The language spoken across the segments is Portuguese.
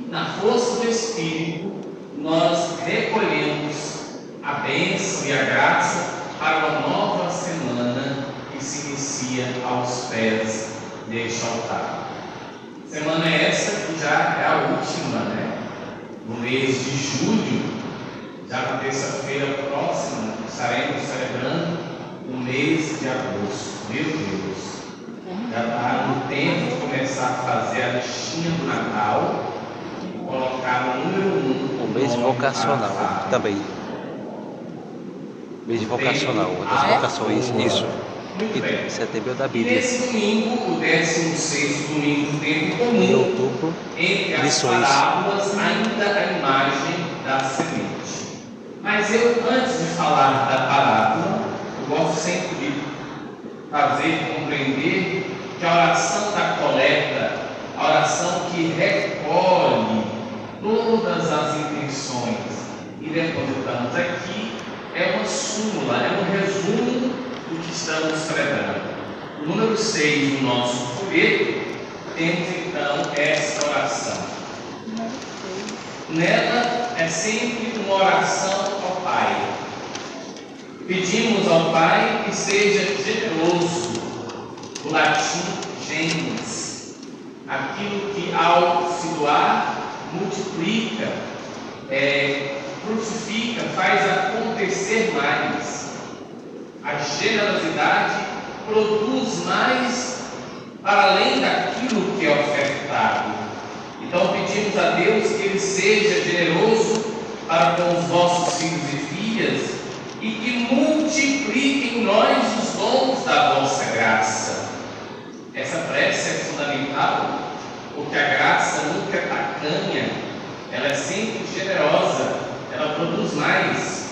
na força do Espírito, nós recolhemos a bênção e a graça para uma nova semana que se inicia aos pés deste altar. Semana essa que já é a última, no mês de julho, já na terça-feira próxima, estaremos celebrando o mês de agosto. Meu Deus! Já está no tempo de começar a fazer a listinha do Natal e colocar o número 1. O mês vocacional também. Mês vocacional, das vocações, isso. Muito bem. Setembro da E Bíblia. nesse domingo, o 16º domingo do tempo comum, Em outubro, entre as lições. parábolas, ainda a imagem da semente. Mas eu, antes de falar da parábola, eu gosto sempre de fazer compreender que a oração da coleta, a oração que recolhe todas as intenções e depositamos aqui, é uma súmula, é um resumo do que estamos celebrando. O número 6 do nosso folheto, temos então essa oração. Nela é sempre uma oração ao Pai. Pedimos ao Pai que seja generoso, do latim genes, aquilo que ao se doar multiplica, frutifica, faz acontecer mais. A generosidade produz mais para além daquilo que é ofertado. Então pedimos a Deus que Ele seja generoso para com os vossos filhos e filhas e que multiplique em nós os dons da vossa graça. Essa prece é fundamental, porque a graça nunca é tacanha, ela é sempre generosa, ela produz mais,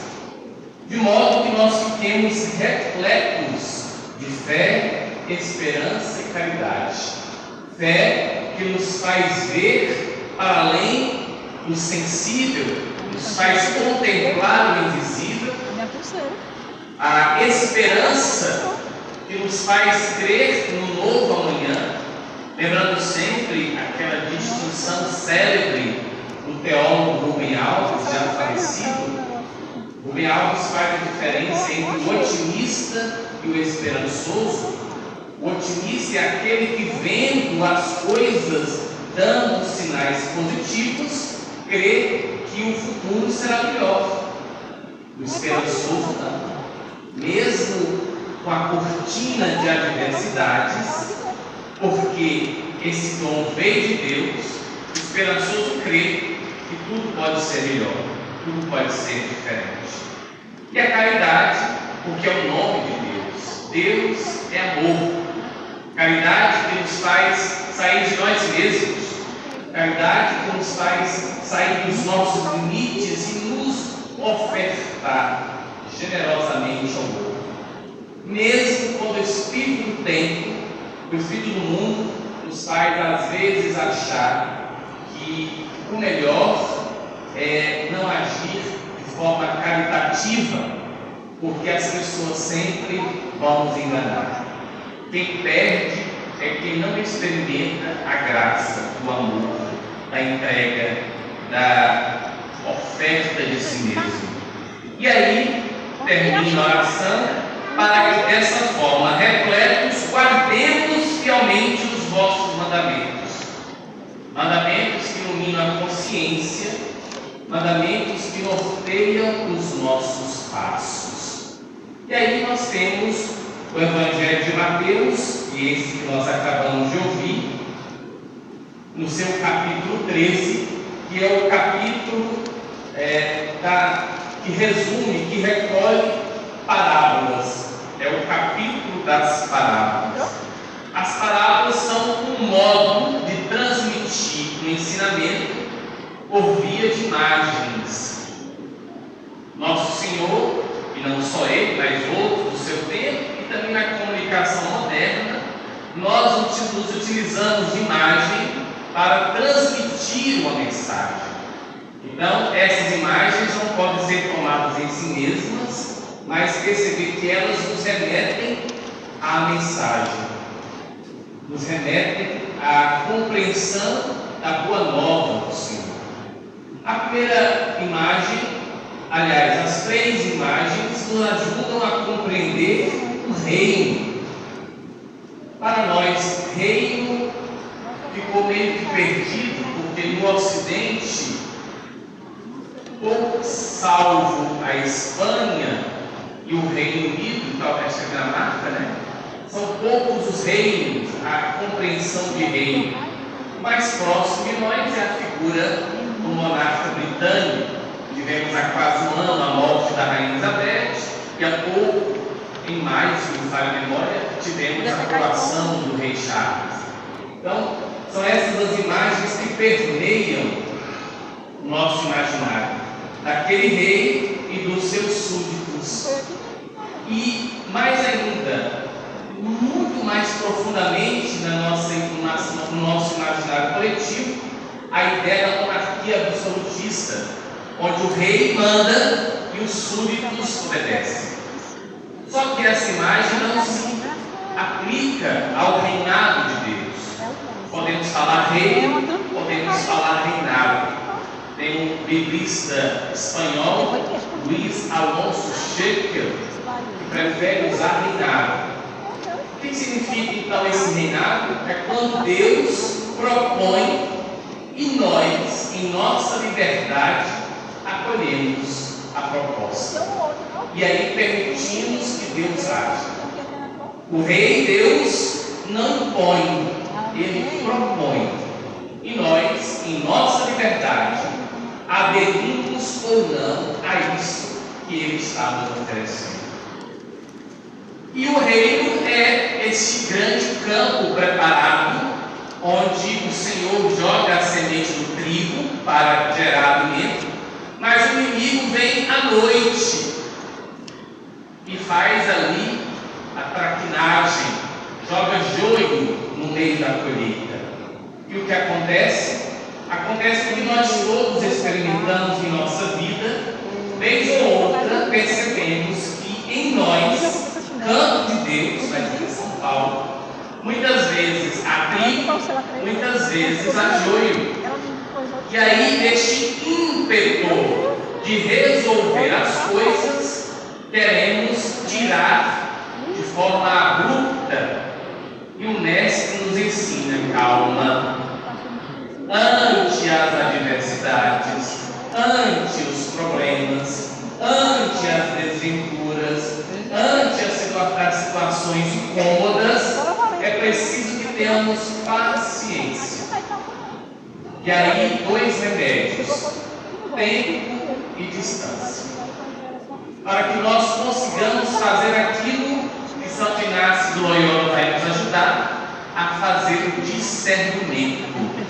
de modo que nós fiquemos repletos de fé, esperança e caridade. Fé que nos faz ver para além do sensível, nos faz contemplar o invisível. A esperança que nos faz crer no novo amanhã, lembrando sempre aquela distinção célebre do teólogo Rubem Alves, já falecido. Rubem Alves faz a diferença entre o otimista e o esperançoso. O otimista é aquele que, vendo as coisas dando sinais positivos, crê que o futuro será melhor. O esperançoso não. Mesmo com a cortina de adversidades, porque esse dom veio de Deus, o esperançoso crê que tudo pode ser melhor, tudo pode ser diferente. E a caridade, porque é o nome de Deus. Deus é amor. Caridade que nos faz sair de nós mesmos. Caridade que nos faz sair dos nossos limites e nos ofertar generosamente ao outro. Mesmo quando o espírito do tempo, o espírito do mundo, nos faz às vezes achar que o melhor é não agir de forma caritativa, porque as pessoas sempre vão nos enganar. Quem perde é quem não experimenta a graça do amor, da entrega, da oferta de si mesmo. E aí, termina a oração para que dessa forma, repletos, guardemos fielmente os vossos mandamentos. Mandamentos que iluminam a consciência, mandamentos que norteiam os nossos passos. E aí nós temos o Evangelho de Mateus, e esse que nós acabamos de ouvir, no seu capítulo 13, que é o capítulo que resume, que recolhe parábolas. É o capítulo das parábolas. As parábolas são um modo de transmitir o ensinamento por via de imagens. Nosso Senhor, e não só Ele, mas outros do seu tempo, e também na comunicação moderna, nós nos utilizamos de imagem para transmitir uma mensagem. Então, essas imagens não podem ser tomadas em si mesmas, mas perceber que elas nos remetem à mensagem, nos remetem à compreensão da boa nova do Senhor. primeira imagem, aliás, as três imagens nos ajudam a compreender o reino. Para nós, reino ficou meio que perdido, porque no Ocidente, salvo a Espanha e o Reino Unido, talvez a Dinamarca, né? São poucos os reinos, a compreensão de reino. O mais próximo de nós é a figura do monarca britânico. Tivemos há quase um ano a morte da Rainha Elizabeth, e há pouco, em maio, se não falha a memória, tivemos a coroação do rei Charles. Então, são essas as imagens que permeiam o nosso imaginário, daquele rei e dos seus súditos. E, mais ainda, muito mais profundamente no nosso imaginário coletivo, a ideia da monarquia absolutista, onde o rei manda e os súditos obedecem. Só que essa imagem não se aplica ao reinado de Deus. Podemos falar rei, podemos falar reinado. Tem um biblista espanhol, Luís Alonso Schecker, que prefere usar reinado. O que significa então esse reinado? É quando Deus propõe e nós, em nossa liberdade, acolhemos a proposta. E aí permitimos que Deus haja. O rei Deus não impõe, ele propõe. E nós, em nossa liberdade, aderimos ou não a isso que ele está nos oferecendo. E o reino é esse grande campo preparado, onde o Senhor joga a semente do trigo para gerar alimento, mas o inimigo vem à noite e faz ali a traquinagem, joga joio no meio da colheita. E o que acontece? Acontece que nós todos experimentamos em nossa vida, vez ou outra, percebemos que em nós, campo de Deus, aqui em São Paulo, muitas vezes há trigo, muitas vezes há joio. E aí, este ímpeto de resolver as coisas, queremos tirar de forma abrupta. E o mestre nos ensina: calma, ante as adversidades, ante os problemas, ante as desventuras, ante as situações incômodas, é preciso que tenhamos paciência. E aí, dois remédios: tempo e distância, para que nós consigamos fazer aquilo que Santo Inácio de Loyola vai nos ajudar a fazer o discernimento.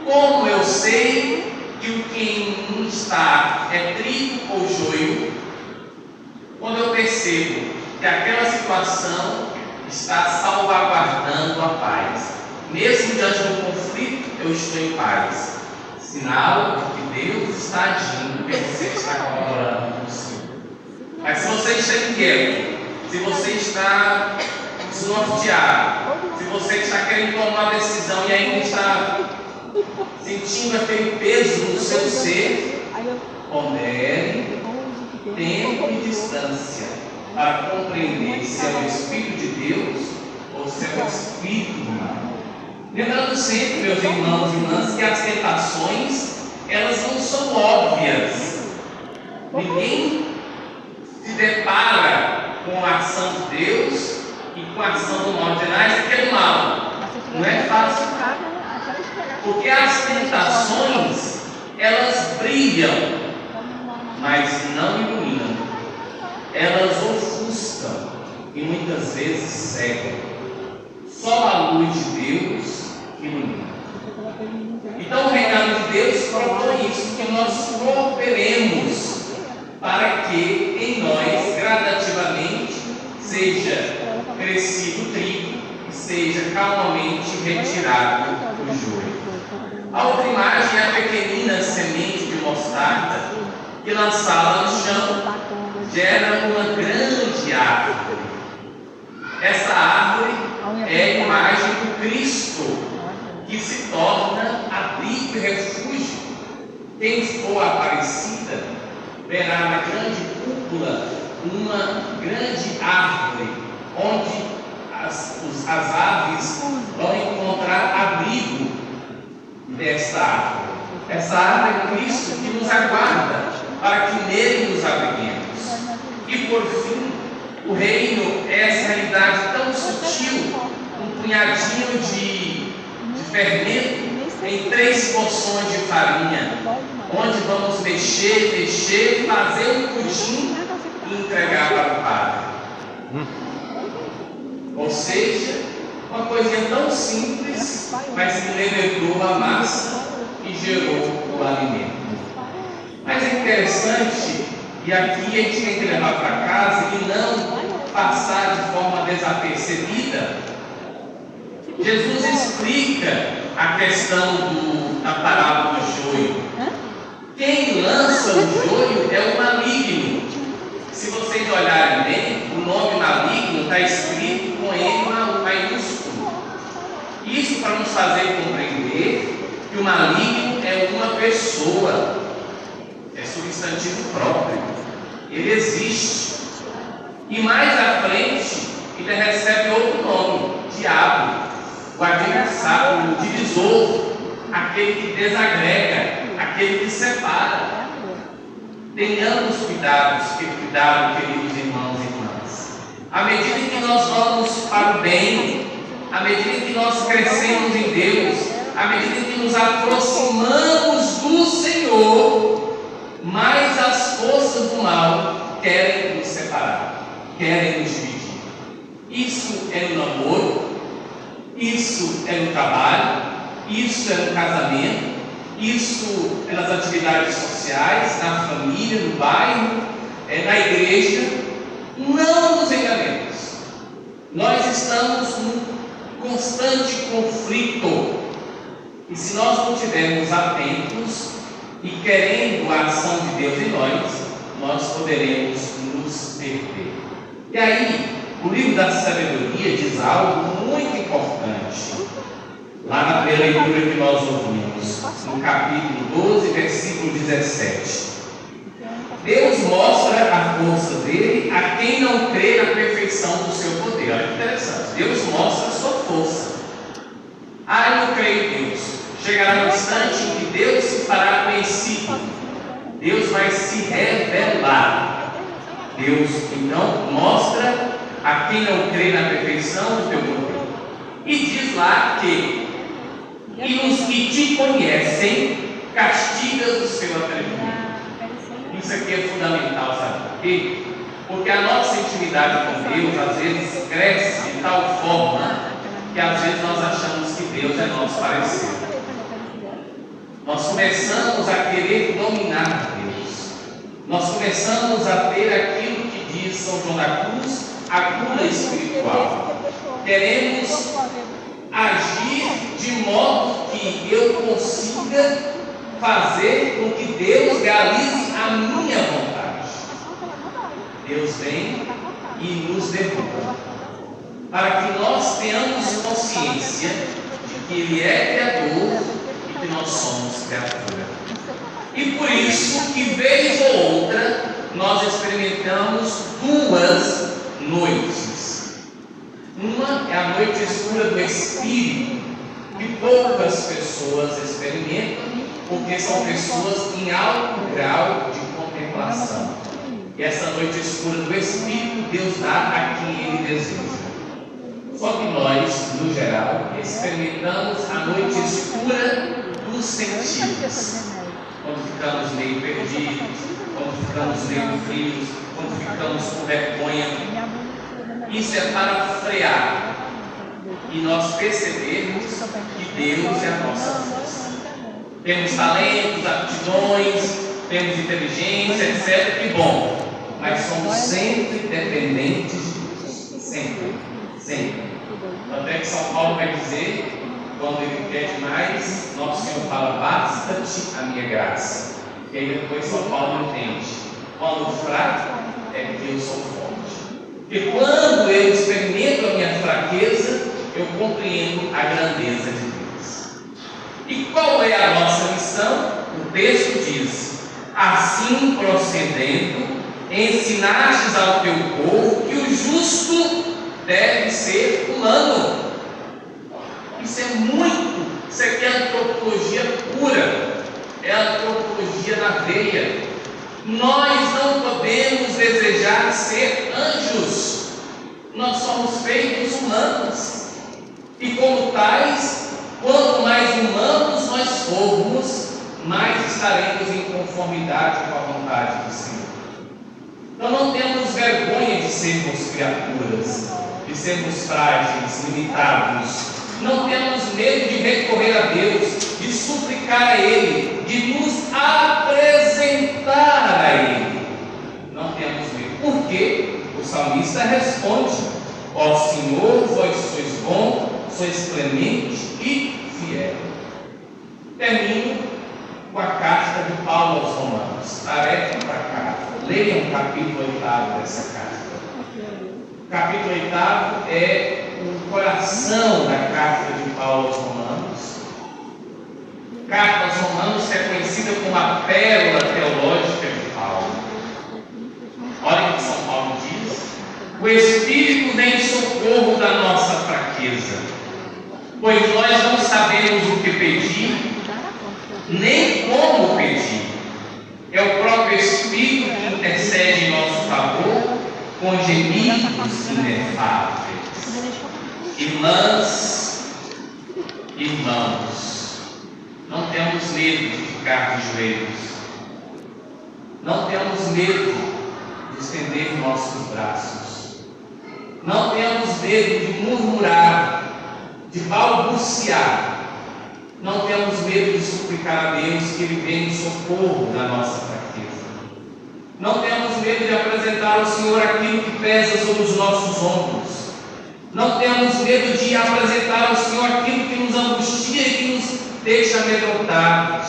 Como eu sei que o que em mim está é trigo ou joio? Quando eu percebo que aquela situação está salvaguardando a paz, mesmo diante do conflito, eu estou em paz. Sinal de que Deus está agindo, que você está colaborando com o Senhor. Mas se você está inquieto, se você está desnorteado, se você está querendo tomar uma decisão e ainda está sentindo aquele peso no seu ser, pondere tempo e distância para compreender se é o Espírito de Deus ou se é o Espírito humano. Lembrando sempre, meus irmãos e irmãs, que as tentações, elas não são óbvias. Ninguém se depara com a ação de Deus e com a ação do mal de nós, que é do mal. Não é fácil. Porque as tentações, elas brilham, mas não iluminam. Elas ofuscam e muitas vezes cegam. Só a luz de Deus ilumina. Então o reinado de Deus propõe isso, que nós cooperemos para que em nós, gradativamente, seja crescido o trigo e seja calmamente retirado o joio. A outra imagem é a pequenina semente de mostarda, que lançada no chão gera uma grande árvore. Essa árvore é a imagem do Cristo, que se torna abrigo e refúgio. Quem for a Aparecida verá na grande cúpula uma grande árvore, onde as aves vão encontrar abrigo desta árvore. Essa árvore é Cristo que nos aguarda para que nele nos abriguemos. E por fim, o reino é essa realidade tão sutil, um punhadinho de fermento em 3 porções de farinha, onde vamos mexer, fazer um pudim e entregar para o Padre. Ou seja, uma coisinha tão simples, mas que levedou a massa e gerou o alimento. Mas é interessante, e aqui a gente tem que levar para casa e não passar de forma desapercebida. Jesus explica a questão da parábola do joio. Quem lança o joio é o maligno. Se vocês olharem bem, o nome maligno está escrito com M maiúsculo. Isso para nos fazer compreender que o maligno é uma pessoa, é substantivo próprio, ele existe. E mais à frente, ele recebe outro nome, diabo, o adversário, o divisor, aquele que desagrega, aquele que separa. Tenhamos cuidado, queridos irmãos e irmãs. À medida que nós vamos para o bem, à medida que nós crescemos em Deus, à medida que nos aproximamos do Senhor, mais as forças do mal querem nos separar, querem nos dividir. Isso é no namoro, isso é no trabalho, isso é no casamento, isso é nas atividades sociais, na família, no bairro, na igreja. Não nos enganemos. Nós estamos num constante conflito. E se nós não estivermos atentos e querendo a ação de Deus em nós poderemos nos perder. E aí, o livro da sabedoria diz algo muito importante. Lá na primeira leitura que nós ouvimos, no capítulo 12, versículo 17. Deus mostra a força dele a quem não crê na perfeição do seu poder. Olha que interessante. Deus mostra a sua força. Eu não creio em Deus. Chegará um instante em que Deus se fará conhecido. Deus vai se revelar. Deus, então, mostra a quem não crê na perfeição do teu poder. E diz lá que os que te conhecem castigas o seu atrevimento. Isso aqui é fundamental, sabe por quê? Porque a nossa intimidade com Deus às vezes cresce de tal forma que às vezes nós achamos que Deus é nosso parecer. Nós começamos a querer dominar Deus. Nós começamos a ter aquilo que diz São João da Cruz, a gula espiritual. Queremos agir de modo que eu consiga fazer com que Deus realize a minha vontade. Deus vem e nos derruba, para que nós tenhamos consciência de que Ele é Criador e que nós somos criatura. E por isso que, vez ou outra, nós experimentamos 2 noites. Uma é a noite escura do Espírito, que poucas pessoas experimentam, porque são pessoas em alto grau de contemplação. E essa noite escura do Espírito, Deus dá a quem Ele deseja. Só que nós, no geral, experimentamos a noite escura dos sentidos. Quando ficamos meio perdidos, quando ficamos meio frios, quando ficamos com vergonha. Isso é para frear e nós percebermos que Deus é a nossa força. Temos talentos, aptidões, temos inteligência, etc. Que bom, mas somos sempre dependentes de Deus. Sempre. Tanto é que São Paulo vai dizer, quando ele pede mais, nosso Senhor fala, basta-te a minha graça. E aí depois São Paulo entende, quando fraco é porque eu sou forte. Porque quando eu experimento a minha fraqueza, eu compreendo a grandeza de Deus. E qual é a nossa missão? O texto diz: assim procedendo, ensinastes ao teu povo que o justo deve ser fulano. Isso aqui é antropologia pura, é antropologia na veia. Nós não podemos desejar ser anjos, nós somos feitos humanos, e como tais, quanto mais humanos nós formos, mais estaremos em conformidade com a vontade do Senhor. Então não temos vergonha de sermos criaturas, de sermos frágeis, limitados. Não temos medo de recorrer a Deus, de suplicar a Ele, de nos apresentar a Ele. Não temos medo. Por quê? O salmista responde: ó Senhor, vós sois bom, sois clemente e fiel. Termino com a carta de Paulo aos Romanos. Tarefa para casa. Leiam o capítulo 8 dessa carta. O capítulo 8 é o coração da carta de Paulo aos Romanos. Carta aos Romanos é conhecida como a pérola teológica de Paulo. Olha o que São Paulo diz: o Espírito vem em socorro da nossa fraqueza, pois nós não sabemos o que pedir, nem como pedir. É o próprio Espírito que intercede em nosso favor com gemidos inefáveis. Irmãos, não temos medo de ficar de joelhos, não temos medo de estender nossos braços, não temos medo de murmurar, de balbuciar, não temos medo de suplicar a Deus que Ele venha em socorro da nossa fraqueza, não temos medo de apresentar ao Senhor aquilo que pesa sobre os nossos ombros, não temos medo de apresentar ao Senhor aquilo que nos angustia e que nos deixa amedrontados,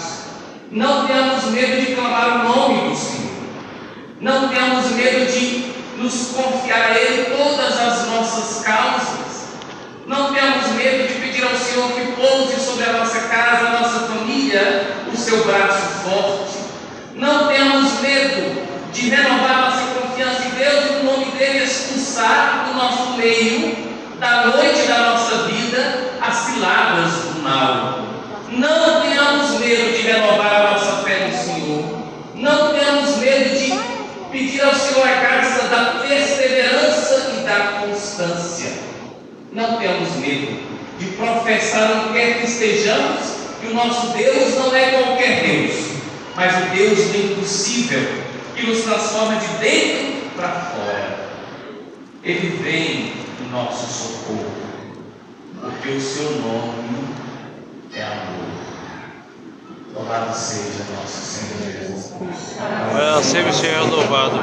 não temos medo de clamar o nome do Senhor, não temos medo de nos confiar a Ele todas as nossas causas, não temos medo de pedir ao Senhor que pouse sobre a nossa casa, a nossa família, o seu braço forte, não temos medo de renovar nossa confiança em Deus e no nome dEle expulsar do nosso meio, da noite da nossa vida, as ciladas do mal. Não tenhamos medo de renovar a nossa fé no Senhor, não tenhamos medo de pedir ao Senhor a graça da perseverança e da constância. Não temos medo de professar onde quer que estejamos que o nosso Deus não é qualquer Deus, mas o Deus do impossível, que nos transforma de dentro para fora. Ele vem em nosso socorro, porque o seu nome é amor. Louvado seja nosso Senhor Jesus. Seja o Senhor louvado.